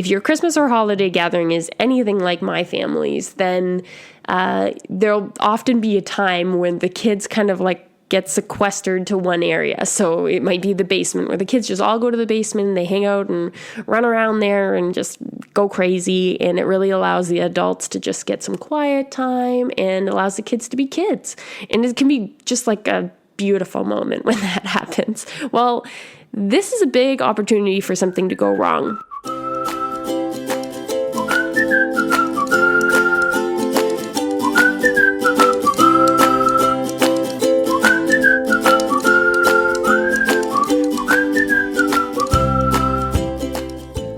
if your Christmas or holiday gathering is anything like my family's, then there'll often be a time when the kids kind of like get sequestered to one area. So it might be the basement, where the kids just all go to the basement and they hang out and run around there and just go crazy. And it really allows the adults to just get some quiet time and allows the kids to be kids. And it can be just like a beautiful moment when that happens. Well, this is a big opportunity for something to go wrong.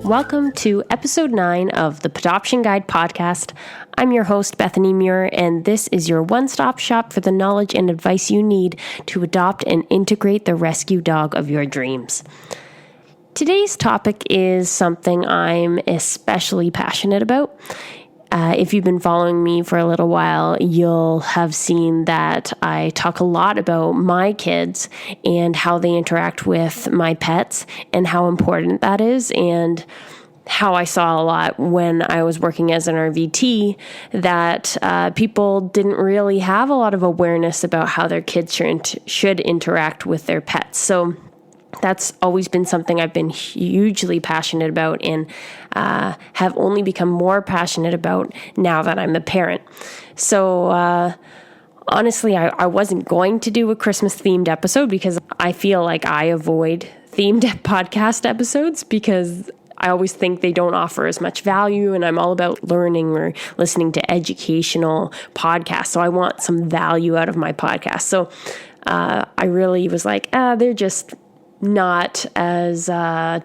Welcome to episode 9 of the Pawdoption Guide podcast. I'm your host, Bethany Muir, and this is your one-stop shop for the knowledge and advice you need to adopt and integrate the rescue dog of your dreams. Today's topic is something I'm especially passionate about. If you've been following me for a little while, you'll have seen that I talk a lot about my kids and how they interact with my pets and how important that is, and how I saw a lot when I was working as an RVT that people didn't really have a lot of awareness about how their kids should interact with their pets. So that's always been something I've been hugely passionate about and have only become more passionate about now that I'm a parent. So honestly, I wasn't going to do a Christmas-themed episode because I feel like I avoid themed podcast episodes because I always think they don't offer as much value, and I'm all about learning or listening to educational podcasts. So I want some value out of my podcast. So I really was like, they're just not as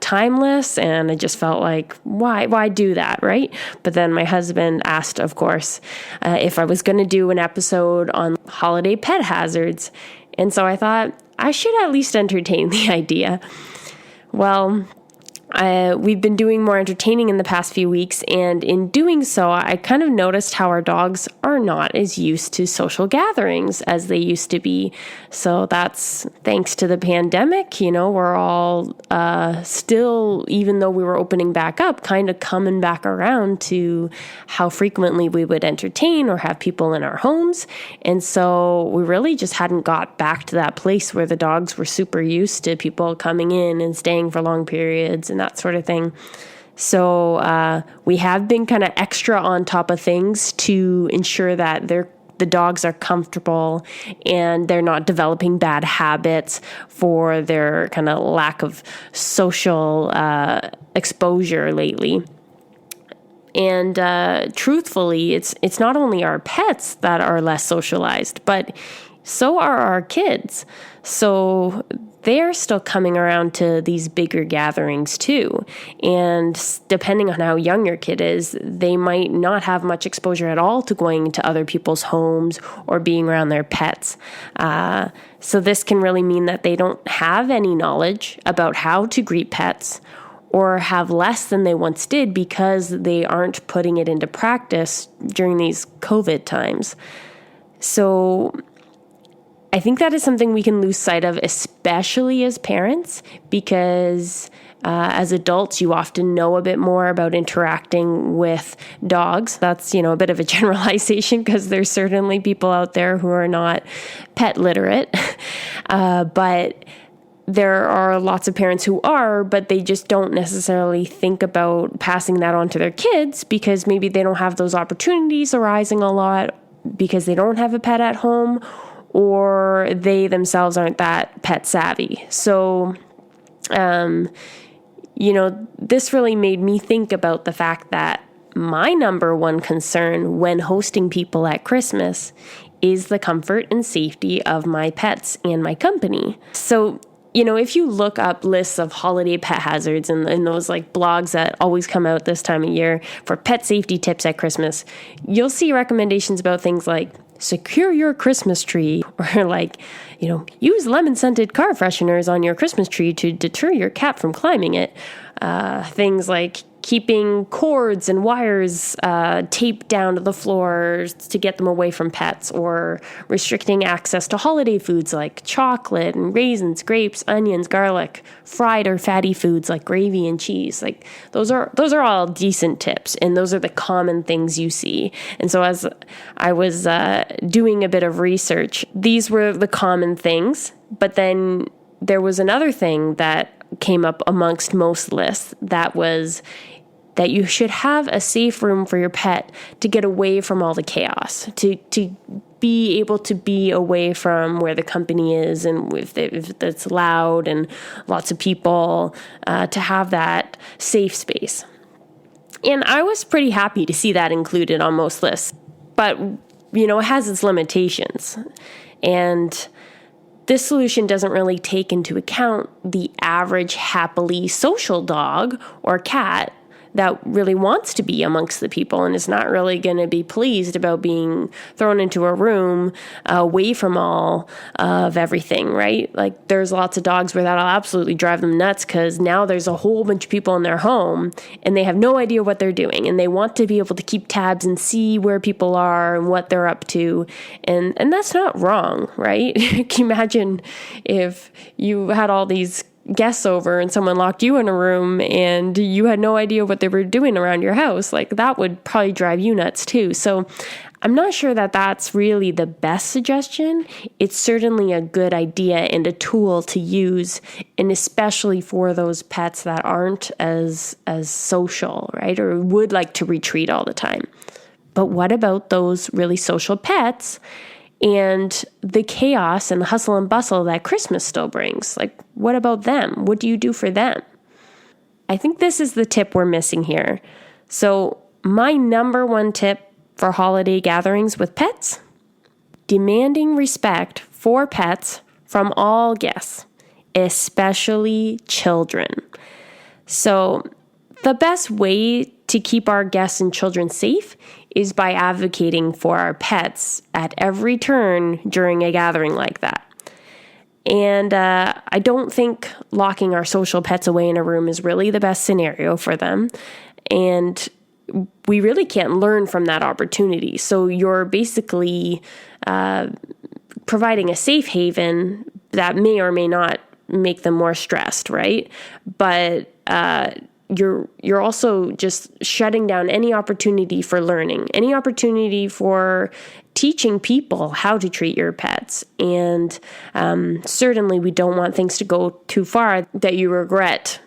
timeless, and I just felt like, why do that, right? But then my husband asked, of course, if I was going to do an episode on holiday pet hazards, and so I thought I should at least entertain the idea. Well, we've been doing more entertaining in the past few weeks, and in doing so, I kind of noticed how our dogs are not as used to social gatherings as they used to be. So that's thanks to the pandemic. You know, we're all still, even though we were opening back up, kind of coming back around to how frequently we would entertain or have people in our homes. And so we really just hadn't got back to that place where the dogs were super used to people coming in and staying for long periods and that sort of thing. So we have been kind of extra on top of things to ensure that the dogs are comfortable and they're not developing bad habits for their kind of lack of social exposure lately. And truthfully, it's not only our pets that are less socialized, but so are our kids. So they're still coming around to these bigger gatherings too. And depending on how young your kid is, they might not have much exposure at all to going to other people's homes or being around their pets. So this can really mean that they don't have any knowledge about how to greet pets, or have less than they once did because they aren't putting it into practice during these COVID times. So I think that is something we can lose sight of, especially as parents, because as adults, you often know a bit more about interacting with dogs. That's, a bit of a generalization because there's certainly people out there who are not pet literate. But there are lots of parents who are, but they just don't necessarily think about passing that on to their kids because maybe they don't have those opportunities arising a lot because they don't have a pet at home, or they themselves aren't that pet savvy. So, this really made me think about the fact that my number one concern when hosting people at Christmas is the comfort and safety of my pets and my company. So, if you look up lists of holiday pet hazards and those like blogs that always come out this time of year for pet safety tips at Christmas, you'll see recommendations about things like secure your Christmas tree, or use lemon-scented car fresheners on your Christmas tree to deter your cat from climbing it. Things like keeping cords and wires taped down to the floor to get them away from pets, or restricting access to holiday foods like chocolate and raisins, grapes, onions, garlic, fried or fatty foods like gravy and cheese. Like those are all decent tips, and those are the common things you see. And so as I was doing a bit of research, these were the common things, but then there was another thing that came up amongst most lists, that was that you should have a safe room for your pet to get away from all the chaos, to be able to be away from where the company is, and if it's loud and lots of people, to have that safe space. And I was pretty happy to see that included on most lists, but it has its limitations. And this solution doesn't really take into account the average happily social dog or cat that really wants to be amongst the people and is not really going to be pleased about being thrown into a room away from all of everything, right? Like there's lots of dogs where that'll absolutely drive them nuts, because now there's a whole bunch of people in their home and they have no idea what they're doing, and they want to be able to keep tabs and see where people are and what they're up to. And that's not wrong, right? Can you imagine if you had all these guests over and someone locked you in a room and you had no idea what they were doing around your house? Like that would probably drive you nuts too. So I'm not sure that that's really the best suggestion. It's certainly a good idea and a tool to use, and especially for those pets that aren't as social, right? Or would like to retreat all the time. But what about those really social pets and the chaos and hustle and bustle that Christmas still brings? Like, what about them? What do you do for them? I think this is the tip we're missing here. So my number one tip for holiday gatherings with pets: demanding respect for pets from all guests, especially children. So the best way to keep our guests and children safe is by advocating for our pets at every turn during a gathering like that. And I don't think locking our social pets away in a room is really the best scenario for them. And we really can't learn from that opportunity. So you're basically providing a safe haven that may or may not make them more stressed, right? But you're also just shutting down any opportunity for learning, any opportunity for teaching people how to treat your pets. And certainly we don't want things to go too far that you regret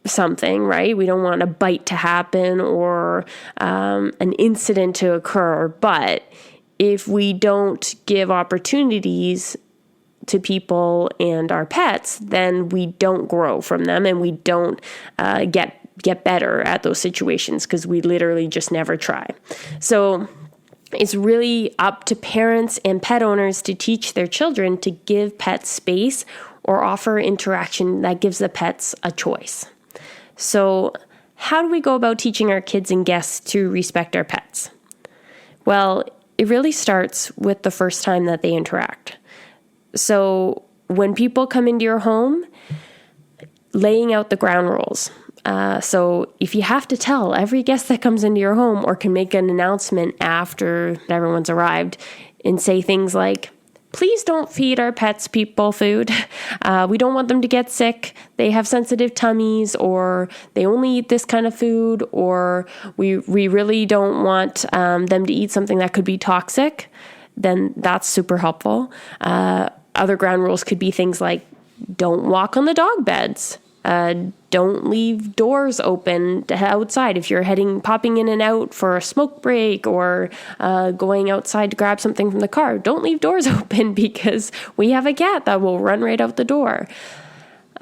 something, right? We don't want a bite to happen or an incident to occur. But if we don't give opportunities to people and our pets, then we don't grow from them, and we don't get better at those situations, because we literally just never try. So it's really up to parents and pet owners to teach their children to give pets space or offer interaction that gives the pets a choice. So how do we go about teaching our kids and guests to respect our pets? Well, it really starts with the first time that they interact. So when people come into your home, laying out the ground rules. So if you have to tell every guest that comes into your home, or can make an announcement after everyone's arrived and say things like, please don't feed our pets people food. We don't want them to get sick. They have sensitive tummies, or they only eat this kind of food, or we really don't want them to eat something that could be toxic. Then that's super helpful. Other ground rules could be things like, don't walk on the dog beds. Don't leave doors open to outside if you're popping in and out for a smoke break, or going outside to grab something from the car. Don't leave doors open, because we have a cat that will run right out the door.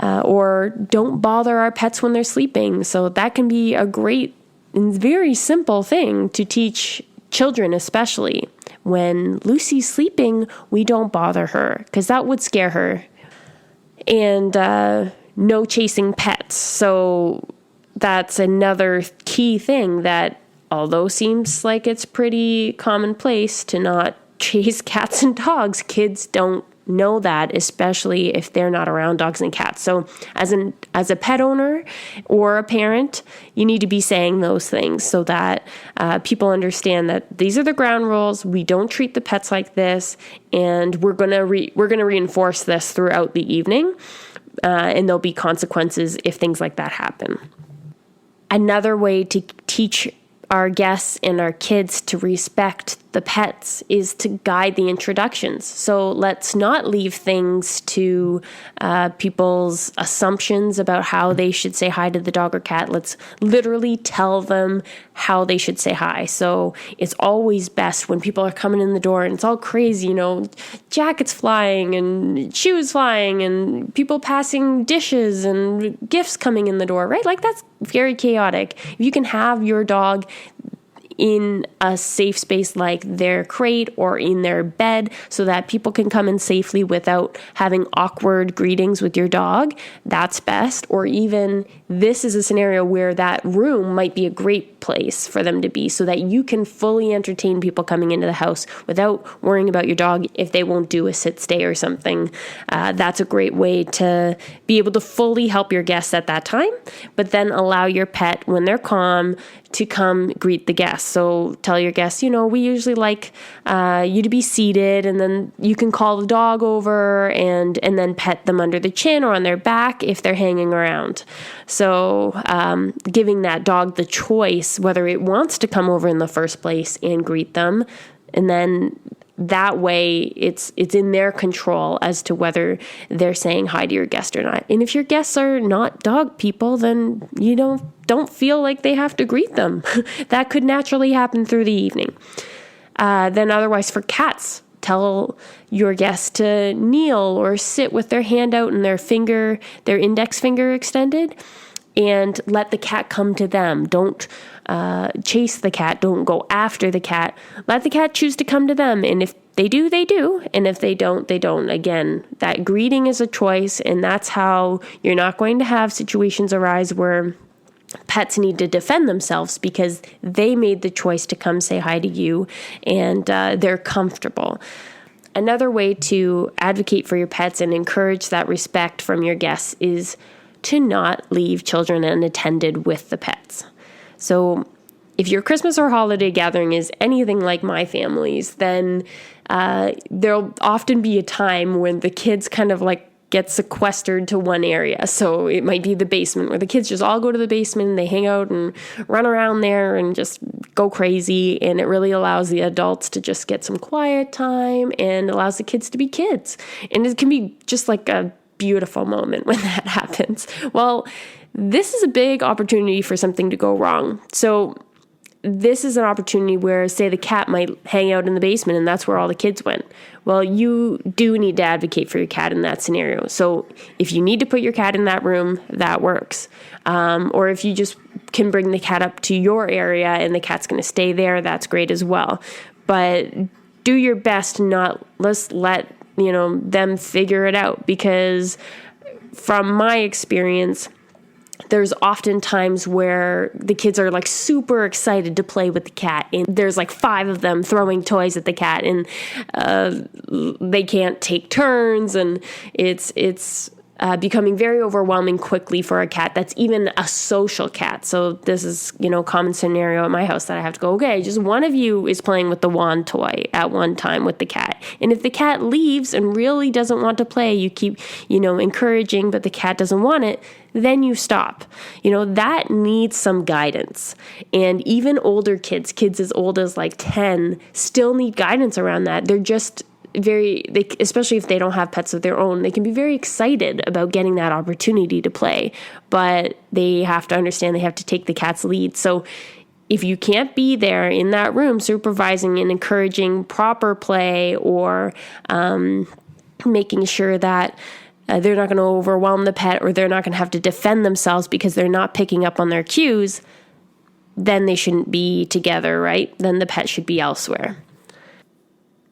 Or don't bother our pets when they're sleeping. So that can be a great and very simple thing to teach children, especially. When Lucy's sleeping, we don't bother her, because that would scare her. And no chasing pets. So that's another key thing that, although seems like it's pretty commonplace to not chase cats and dogs, kids don't know that, especially if they're not around dogs and cats. So as a pet owner or a parent, you need to be saying those things so that people understand that these are the ground rules. We don't treat the pets like this, and we're gonna reinforce this throughout the evening, and there'll be consequences if things like that happen. Another way to teach our guests and our kids to respect the pets is to guide the introductions. So let's not leave things to people's assumptions about how they should say hi to the dog or cat. Let's literally tell them how they should say hi. So it's always best when people are coming in the door and it's all crazy, jackets flying and shoes flying and people passing dishes and gifts coming in the door, right? Like that's very chaotic. If you can have your dog in a safe space like their crate or in their bed so that people can come in safely without having awkward greetings with your dog, that's best. Or even this is a scenario where that room might be a great place for them to be so that you can fully entertain people coming into the house without worrying about your dog if they won't do a sit stay or something. That's a great way to be able to fully help your guests at that time, but then allow your pet, when they're calm, to come greet the guests. So tell your guests, we usually like you to be seated, and then you can call the dog over and then pet them under the chin or on their back if they're hanging around. So giving that dog the choice whether it wants to come over in the first place and greet them, and then that way it's in their control as to whether they're saying hi to your guest or not. And if your guests are not dog people, then don't feel like they have to greet them. That could naturally happen through the evening. Then otherwise for cats, tell your guest to kneel or sit with their hand out and their index finger extended, and let the cat come to them. Don't chase the cat. Don't go after the cat. Let the cat choose to come to them. And if they do, they do. And if they don't, they don't. Again, that greeting is a choice, and that's how you're not going to have situations arise where pets need to defend themselves because they made the choice to come say hi to you, and they're comfortable. Another way to advocate for your pets and encourage that respect from your guests is to not leave children unattended with the pets. So if your Christmas or holiday gathering is anything like my family's, then there'll often be a time when the kids kind of like get sequestered to one area. So it might be the basement, where the kids just all go to the basement and they hang out and run around there and just go crazy. And it really allows the adults to just get some quiet time and allows the kids to be kids. And it can be just like a beautiful moment when that happens. Well, this is a big opportunity for something to go wrong. So this is an opportunity where, say, the cat might hang out in the basement and that's where all the kids went. Well, you do need to advocate for your cat in that scenario. So if you need to put your cat in that room, that works. Or if you just can bring the cat up to your area and the cat's going to stay there, that's great as well. But do your best to not let them figure it out, because from my experience, there's often times where the kids are like super excited to play with the cat, and there's like 5 of them throwing toys at the cat, and they can't take turns, and it's becoming very overwhelming quickly for a cat that's even a social cat. So this is, a common scenario at my house that I have to go, okay, just one of you is playing with the wand toy at one time with the cat. And if the cat leaves and really doesn't want to play, you keep, encouraging, but the cat doesn't want it, then you stop. That needs some guidance. And even older kids as old as like 10, still need guidance around that. They're just especially if they don't have pets of their own, they can be very excited about getting that opportunity to play, but they have to understand they have to take the cat's lead. So if you can't be there in that room supervising and encouraging proper play, or making sure that they're not going to overwhelm the pet, or they're not going to have to defend themselves because they're not picking up on their cues, then they shouldn't be together, right? Then the pet should be elsewhere.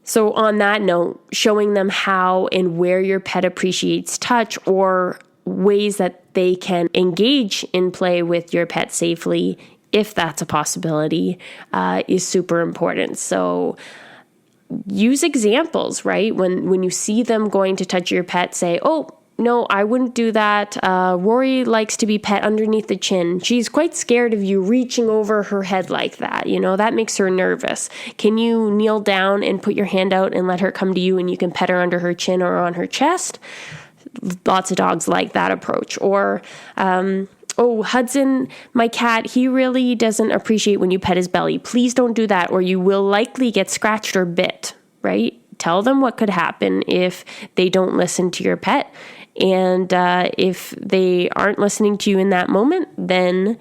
So on that note, showing them how and where your pet appreciates touch, or ways that they can engage in play with your pet safely, if that's a possibility, is super important. So use examples, right? When you see them going to touch your pet, say, oh, no, I wouldn't do that. Rory likes to be pet underneath the chin. She's quite scared of you reaching over her head like that. That makes her nervous. Can you kneel down and put your hand out and let her come to you, and you can pet her under her chin or on her chest? Lots of dogs like that approach. Or, oh, Hudson, my cat, he really doesn't appreciate when you pet his belly. Please don't do that, or you will likely get scratched or bit, right? Tell them what could happen if they don't listen to your pet. And if they aren't listening to you in that moment, then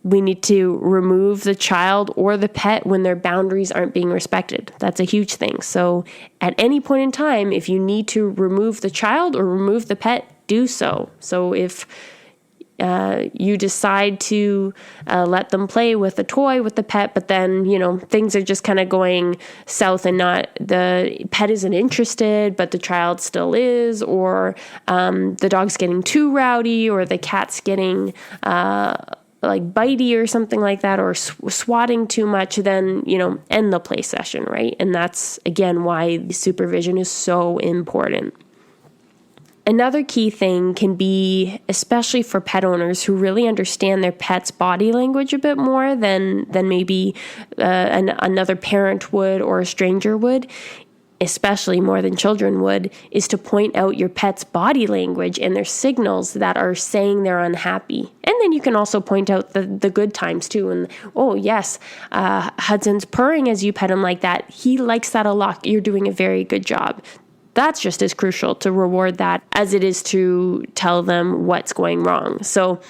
we need to remove the child or the pet when their boundaries aren't being respected. That's a huge thing. So at any point in time, if you need to remove the child or remove the pet, do so. So if you decide to let them play with a toy with the pet, but then, things are just kind of going south and the pet isn't interested, but the child still is, or the dog's getting too rowdy, or the cat's getting like bitey or something like that, or swatting too much, then, end the play session, right? And that's, again, why supervision is so important. Another key thing can be, especially for pet owners who really understand their pet's body language a bit more than maybe another parent would or a stranger would, especially more than children would, is to point out your pet's body language and their signals that are saying they're unhappy. And then you can also point out the good times too. And, oh, yes, Hudson's purring as you pet him like that. He likes that a lot. You're doing a very good job. That's just as crucial to reward that as it is to tell them what's going wrong. So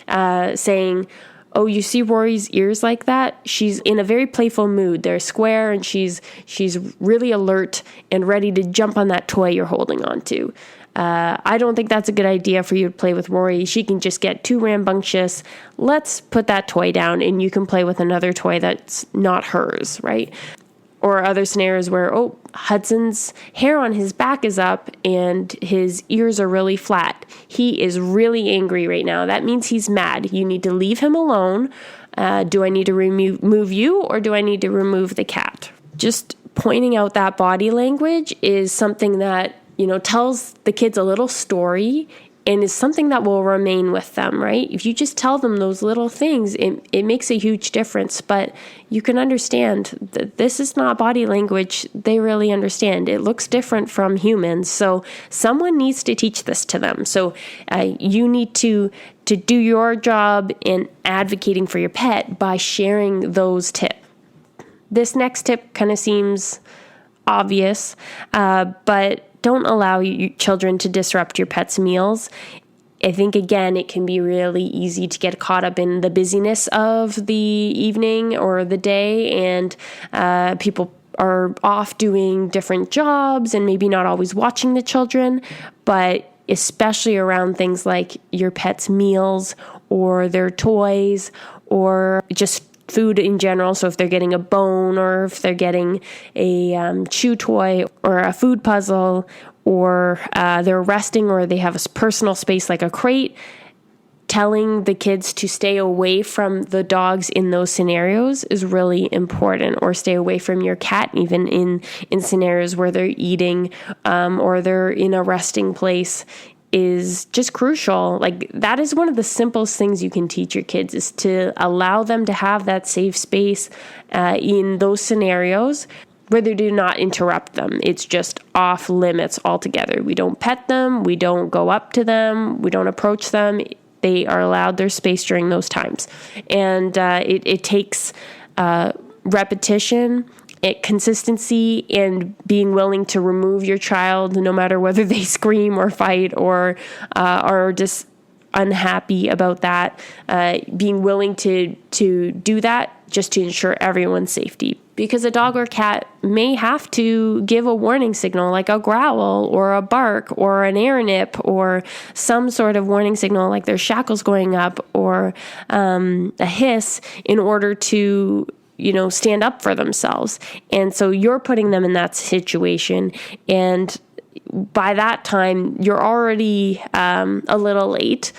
saying, oh, you see Rory's ears like that? She's in a very playful mood. They're square and she's really alert and ready to jump on that toy you're holding on to. I don't think that's a good idea for you to play with Rory. She can just get too rambunctious. Let's put that toy down and you can play with another toy that's not hers, right? Or other scenarios where, oh, Hudson's hair on his back is up and his ears are really flat. He is really angry right now. That means he's mad. You need to leave him alone. Do I need to remove you, or do I need to remove the cat? Just pointing out that body language is something that, tells the kids a little story and is something that will remain with them, right? If you just tell them those little things, it makes a huge difference. But you can understand that this is not body language they really understand. It looks different from humans. So someone needs to teach this to them. So you need to do your job in advocating for your pet by sharing those tips. This next tip kind of seems obvious, but don't allow your children to disrupt your pet's meals. I think, again, it can be really easy to get caught up in the busyness of the evening or the day, and people are off doing different jobs and maybe not always watching the children, but especially around things like your pet's meals or their toys or just food in general. So if they're getting a bone, or if they're getting a chew toy or a food puzzle, or they're resting, or they have a personal space like a crate, telling the kids to stay away from the dogs in those scenarios is really important, or stay away from your cat even in scenarios where they're eating or they're in a resting place is just crucial. Like, that is one of the simplest things you can teach your kids, is to allow them to have that safe space in those scenarios where they do not interrupt them. It's just off limits altogether. We don't pet them. We don't go up to them. We don't approach them. They are allowed their space during those times. And it takes repetition, consistency, and being willing to remove your child no matter whether they scream or fight or are just unhappy about that. Being willing to do that just to ensure everyone's safety. Because a dog or cat may have to give a warning signal, like a growl or a bark or an air nip or some sort of warning signal, like their shackles going up or a hiss, in order to stand up for themselves. And so you're putting them in that situation, and by that time, you're already a little late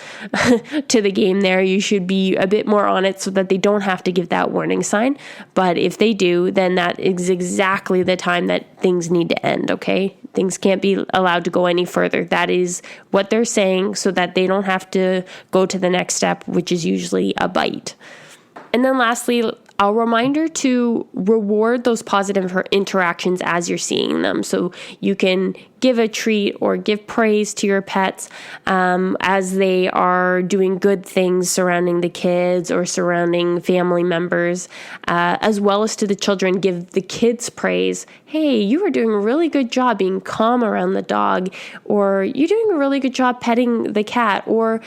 to the game there. You should be a bit more on it so that they don't have to give that warning sign. But if they do, then that is exactly the time that things need to end, okay? Things can't be allowed to go any further. That is what they're saying so that they don't have to go to the next step, which is usually a bite. And then lastly, a reminder to reward those positive interactions as you're seeing them. So you can give a treat or give praise to your pets as they are doing good things surrounding the kids or surrounding family members, as well as to the children. Give the kids praise. Hey, you are doing a really good job being calm around the dog, or you're doing a really good job petting the cat, or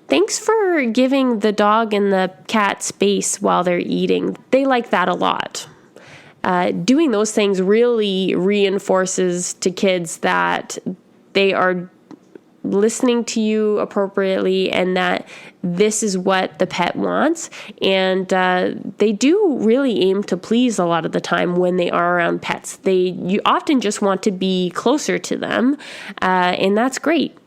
thanks for giving the dog and the cat space while they're eating. They like that a lot. Doing those things really reinforces to kids that they are listening to you appropriately and that this is what the pet wants. And they do really aim to please a lot of the time when they are around pets. You often just want to be closer to them, and that's great.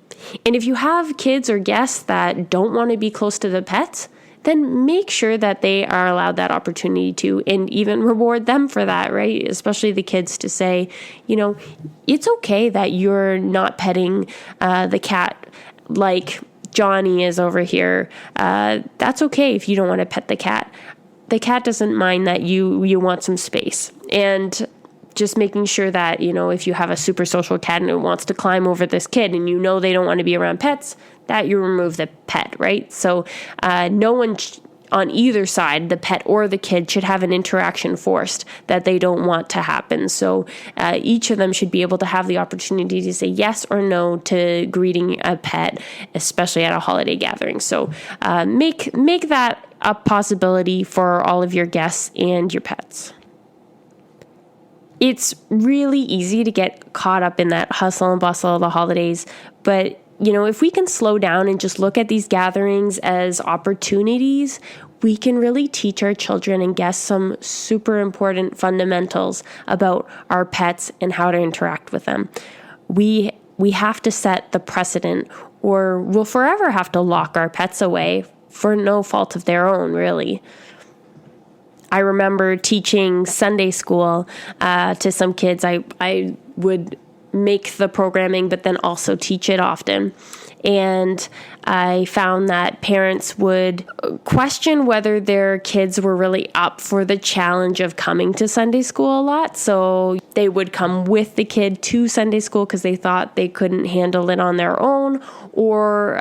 And if you have kids or guests that don't want to be close to the pets, then make sure that they are allowed that opportunity to, and even reward them for that, right? Especially the kids, to say, it's okay that you're not petting the cat like Johnny is over here. That's okay if you don't want to pet the cat. The cat doesn't mind that you want some space. And just making sure that, if you have a super social cat and it wants to climb over this kid and they don't want to be around pets, that you remove the pet, right? So no one on either side, the pet or the kid, should have an interaction forced that they don't want to happen. So each of them should be able to have the opportunity to say yes or no to greeting a pet, especially at a holiday gathering. So make that a possibility for all of your guests and your pets. It's really easy to get caught up in that hustle and bustle of the holidays, but if we can slow down and just look at these gatherings as opportunities, we can really teach our children and guests some super important fundamentals about our pets and how to interact with them. We have to set the precedent, or we'll forever have to lock our pets away for no fault of their own, really. I remember teaching Sunday school to some kids. I would make the programming, but then also teach it often. And I found that parents would question whether their kids were really up for the challenge of coming to Sunday school a lot. So they would come with the kid to Sunday school because they thought they couldn't handle it on their own, or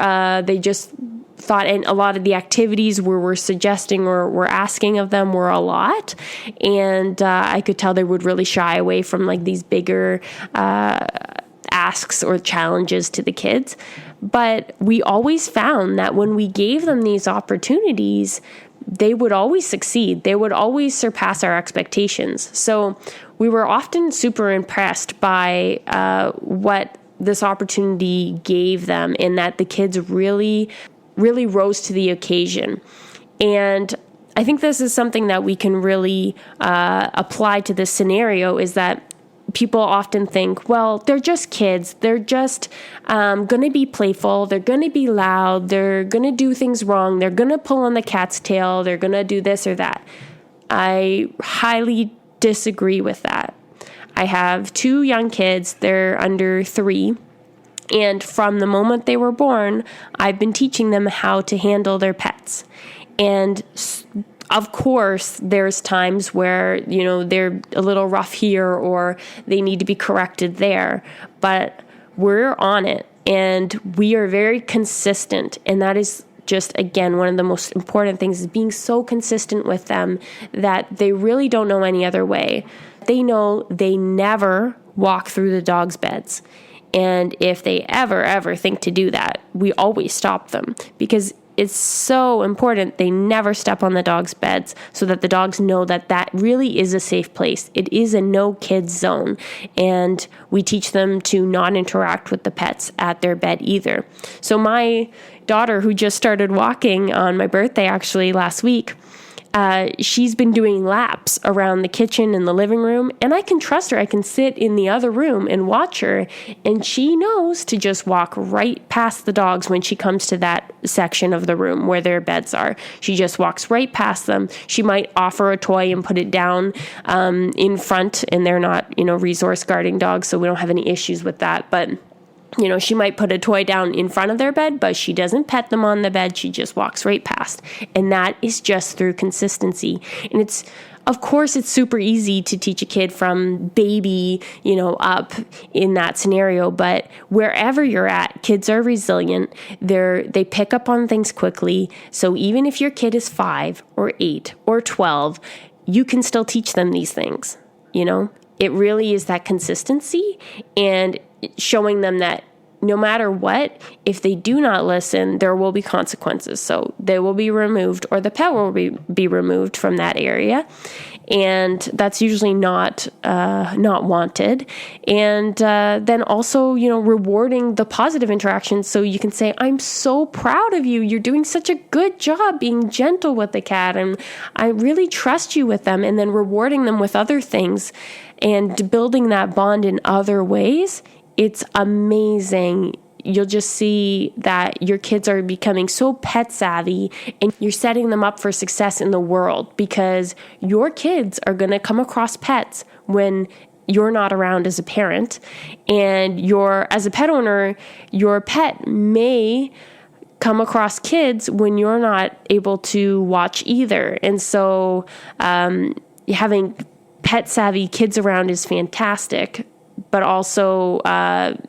they just thought, and a lot of the activities we're suggesting or we're asking of them were a lot. And I could tell they would really shy away from like these bigger asks or challenges to the kids. But we always found that when we gave them these opportunities, they would always succeed. They would always surpass our expectations. So we were often super impressed by what this opportunity gave them, in that the kids really rose to the occasion. And I think this is something that we can really apply to this scenario, is that people often think, well, they're just kids. They're just going to be playful. They're going to be loud. They're going to do things wrong. They're going to pull on the cat's tail. They're going to do this or that. I highly disagree with that. I have 2 young kids. They're under 3. And from the moment they were born, I've been teaching them how to handle their pets. And of course, there's times where, they're a little rough here or they need to be corrected there. But we're on it, and we are very consistent. And that is just, again, one of the most important things, is being so consistent with them that they really don't know any other way. They know they never walk through the dog's beds. And if they ever think to do that, we always stop them, because it's so important they never step on the dog's beds, so that the dogs know that that really is a safe place. It is a no kids zone. And we teach them to not interact with the pets at their bed either. So my daughter, who just started walking on my birthday actually last week, she's been doing laps around the kitchen and the living room, and I can trust her. I can sit in the other room and watch her, and she knows to just walk right past the dogs when she comes to that section of the room where their beds are. She just walks right past them. She might offer a toy and put it down in front, and they're not, resource guarding dogs, so we don't have any issues with that. But she might put a toy down in front of their bed, but she doesn't pet them on the bed. She just walks right past. And that is just through consistency. And of course, it's super easy to teach a kid from baby, up in that scenario. But wherever you're at, kids are resilient. They pick up on things quickly. So even if your kid is 5 or 8 or 12, you can still teach them these things, It really is that consistency and showing them that no matter what, if they do not listen, there will be consequences. So they will be removed, or the pet will be removed from that area. And that's usually not wanted. And then also, rewarding the positive interactions. So you can say, I'm so proud of you. You're doing such a good job being gentle with the cat. And I really trust you with them. And then rewarding them with other things and building that bond in other ways. It's amazing. You'll just see that your kids are becoming so pet savvy, and you're setting them up for success in the world, because your kids are going to come across pets when you're not around as a parent. And as a pet owner, your pet may come across kids when you're not able to watch either. And so having pet savvy kids around is fantastic. But also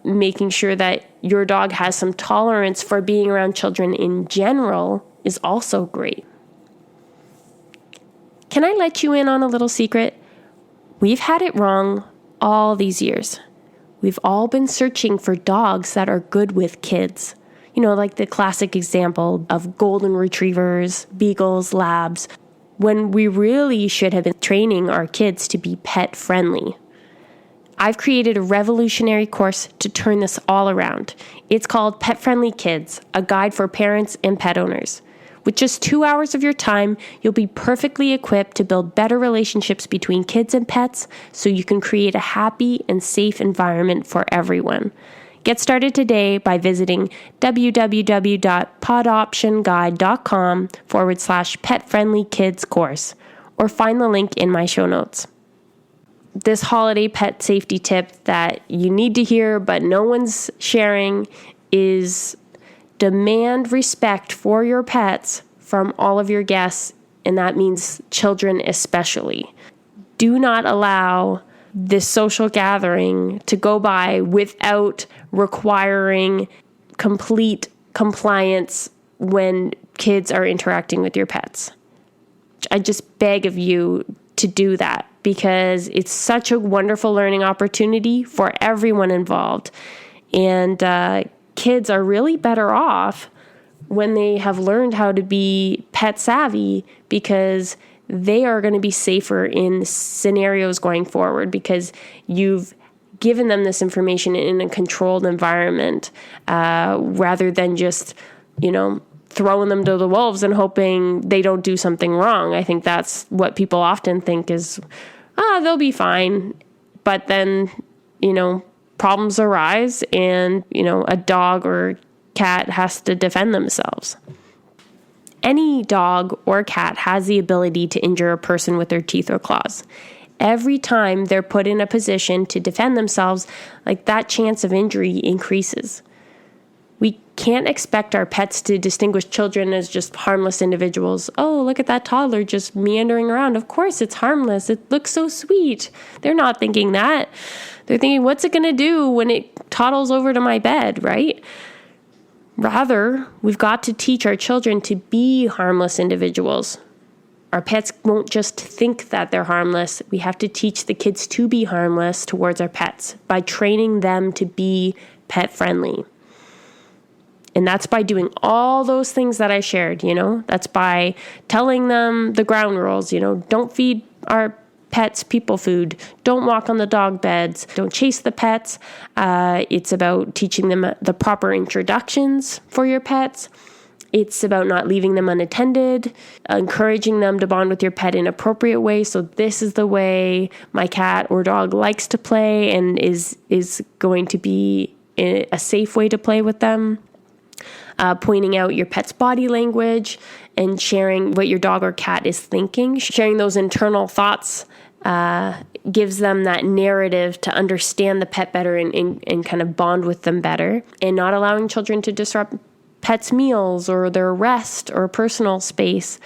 making sure that your dog has some tolerance for being around children in general is also great. Can I let you in on a little secret? We've had it wrong all these years. We've all been searching for dogs that are good with kids. Like the classic example of golden retrievers, beagles, labs, when we really should have been training our kids to be pet friendly. I've created a revolutionary course to turn this all around. It's called Pet Friendly Kids, a guide for parents and pet owners. With just 2 hours of your time, you'll be perfectly equipped to build better relationships between kids and pets, so you can create a happy and safe environment for everyone. Get started today by visiting www.pawdoptionguide.com/pet-friendly-kids course, or find the link in my show notes. This holiday pet safety tip that you need to hear but no one's sharing is demand respect for your pets from all of your guests, and that means children especially. Do not allow this social gathering to go by without requiring complete compliance when kids are interacting with your pets. I just beg of you to do that, because it's such a wonderful learning opportunity for everyone involved. And kids are really better off when they have learned how to be pet savvy, because they are going to be safer in scenarios going forward, because you've given them this information in a controlled environment, rather than just, throwing them to the wolves and hoping they don't do something wrong. I think that's what people often think is, they'll be fine. But then, problems arise, and, a dog or cat has to defend themselves. Any dog or cat has the ability to injure a person with their teeth or claws. Every time they're put in a position to defend themselves, that chance of injury increases. We can't expect our pets to distinguish children as just harmless individuals. Oh, look at that toddler just meandering around. Of course it's harmless. It looks so sweet. They're not thinking that. They're thinking, what's it going to do when it toddles over to my bed, right? Rather, we've got to teach our children to be harmless individuals. Our pets won't just think that they're harmless. We have to teach the kids to be harmless towards our pets by training them to be pet friendly. And that's by doing all those things that I shared, That's by telling them the ground rules, Don't feed our pets people food. Don't walk on the dog beds. Don't chase the pets. It's about teaching them the proper introductions for your pets. It's about not leaving them unattended, encouraging them to bond with your pet in appropriate ways. So this is the way my cat or dog likes to play and is going to be a safe way to play with them. Pointing out your pet's body language and sharing what your dog or cat is thinking. Sharing those internal thoughts gives them that narrative to understand the pet better and kind of bond with them better. And not allowing children to disrupt pets' meals or their rest or personal space,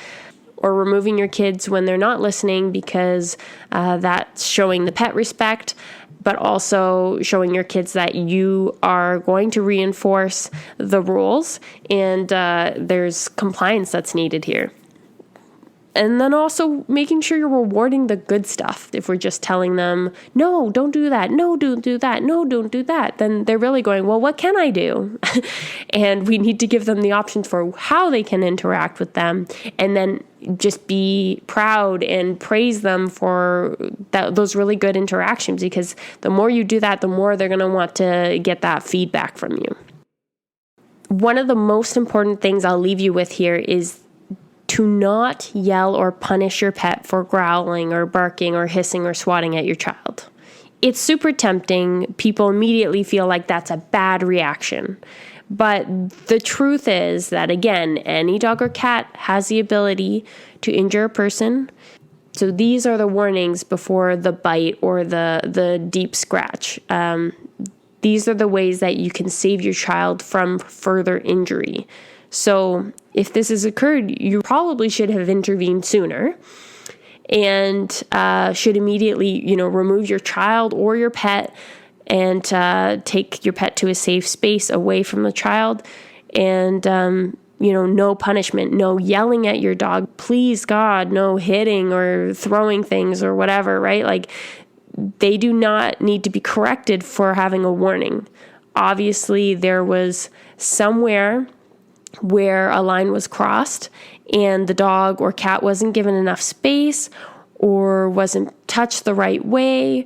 or removing your kids when they're not listening, because that's showing the pet respect, but also showing your kids that you are going to reinforce the rules and there's compliance that's needed here. And then also making sure you're rewarding the good stuff. If we're just telling them, no, don't do that, no, don't do that, no, don't do that, then they're really going, well, what can I do? And we need to give them the options for how they can interact with them, and then just be proud and praise them for those really good interactions, because the more you do that, the more they're going to want to get that feedback from you. One of the most important things I'll leave you with here is to not yell or punish your pet for growling or barking or hissing or swatting at your child. It's super tempting. People immediately feel like that's a bad reaction. But the truth is that, again, any dog or cat has the ability to injure a person. So these are the warnings before the bite or the deep scratch. These are the ways that you can save your child from further injury. So if this has occurred, you probably should have intervened sooner and should immediately, remove your child or your pet and take your pet to a safe space away from the child. And, no punishment, no yelling at your dog. Please, God, no hitting or throwing things or whatever, right? Like, they do not need to be corrected for having a warning. Obviously, there was somewhere where a line was crossed and the dog or cat wasn't given enough space or wasn't touched the right way,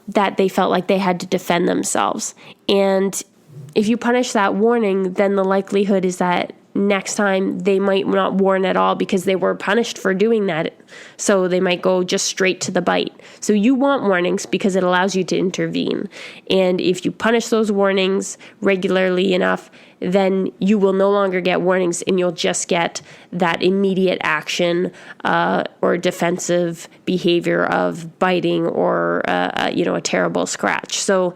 that they felt like they had to defend themselves. And if you punish that warning, then the likelihood is that next time they might not warn at all because they were punished for doing that. So they might go just straight to the bite. So you want warnings because it allows you to intervene. And if you punish those warnings regularly enough, then you will no longer get warnings and you'll just get that immediate action or defensive behavior of biting or a terrible scratch. So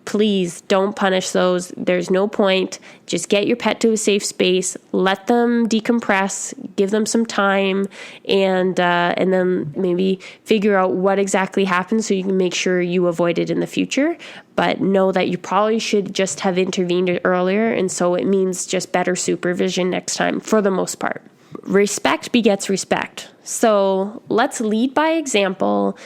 please don't punish those. There's no point. Just get your pet to a safe space. Let them decompress. Give them some time, and then maybe figure out what exactly happened so you can make sure you avoid it in the future. But know that you probably should just have intervened earlier, and so it means just better supervision next time for the most part. Respect begets respect. So let's lead by example.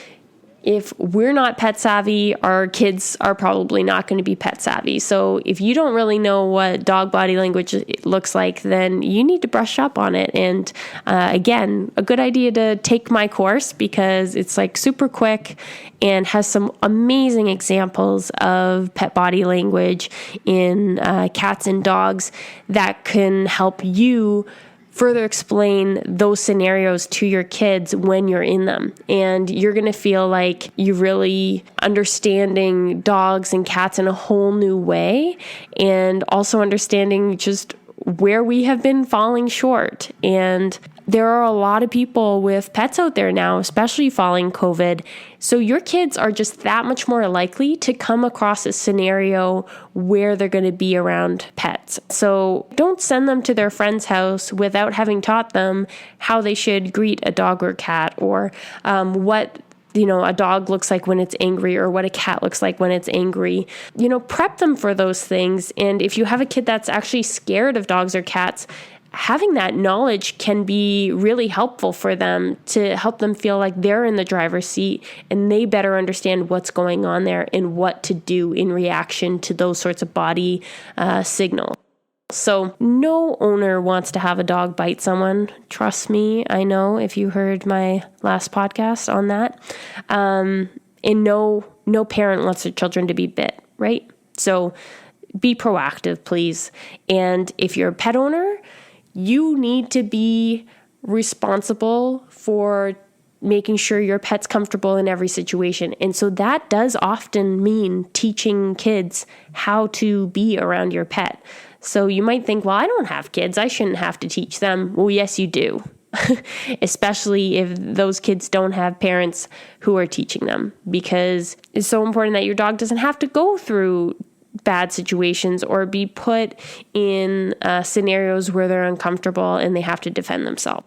If we're not pet savvy, our kids are probably not going to be pet savvy. So if you don't really know what dog body language looks like, then you need to brush up on it. And again, a good idea to take my course because it's like super quick and has some amazing examples of pet body language in cats and dogs that can help you further explain those scenarios to your kids when you're in them. And you're going to feel like you're really understanding dogs and cats in a whole new way, and also understanding just where we have been falling short. And there are a lot of people with pets out there now, especially following COVID. So your kids are just that much more likely to come across a scenario where they're going to be around pets. So don't send them to their friend's house without having taught them how they should greet a dog or cat, or what a dog looks like when it's angry, or what a cat looks like when it's angry. Prep them for those things. And if you have a kid that's actually scared of dogs or cats, having that knowledge can be really helpful for them, to help them feel like they're in the driver's seat and they better understand what's going on there and what to do in reaction to those sorts of body signals. So no owner wants to have a dog bite someone. Trust me, I know, if you heard my last podcast on that. And no parent wants their children to be bit, right? So be proactive, please. And if you're a pet owner, you need to be responsible for making sure your pet's comfortable in every situation. And so that does often mean teaching kids how to be around your pet. So you might think, well, I don't have kids, I shouldn't have to teach them. Well, yes, you do. Especially if those kids don't have parents who are teaching them, because it's so important that your dog doesn't have to go through bad situations or be put in scenarios where they're uncomfortable and they have to defend themselves.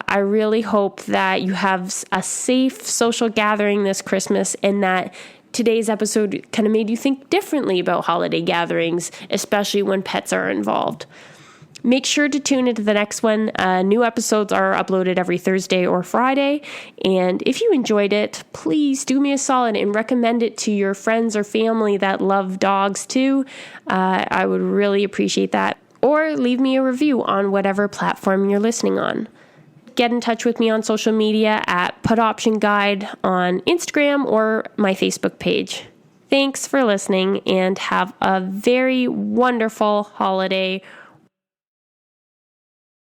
I really hope that you have a safe social gathering this Christmas, and that today's episode kind of made you think differently about holiday gatherings, especially when pets are involved. Make sure to tune into the next one. New episodes are uploaded every Thursday or Friday. And if you enjoyed it, please do me a solid and recommend it to your friends or family that love dogs too. I would really appreciate that. Or leave me a review on whatever platform you're listening on. Get in touch with me on social media at Pawdoption Guide on Instagram or my Facebook page. Thanks for listening, and have a very wonderful holiday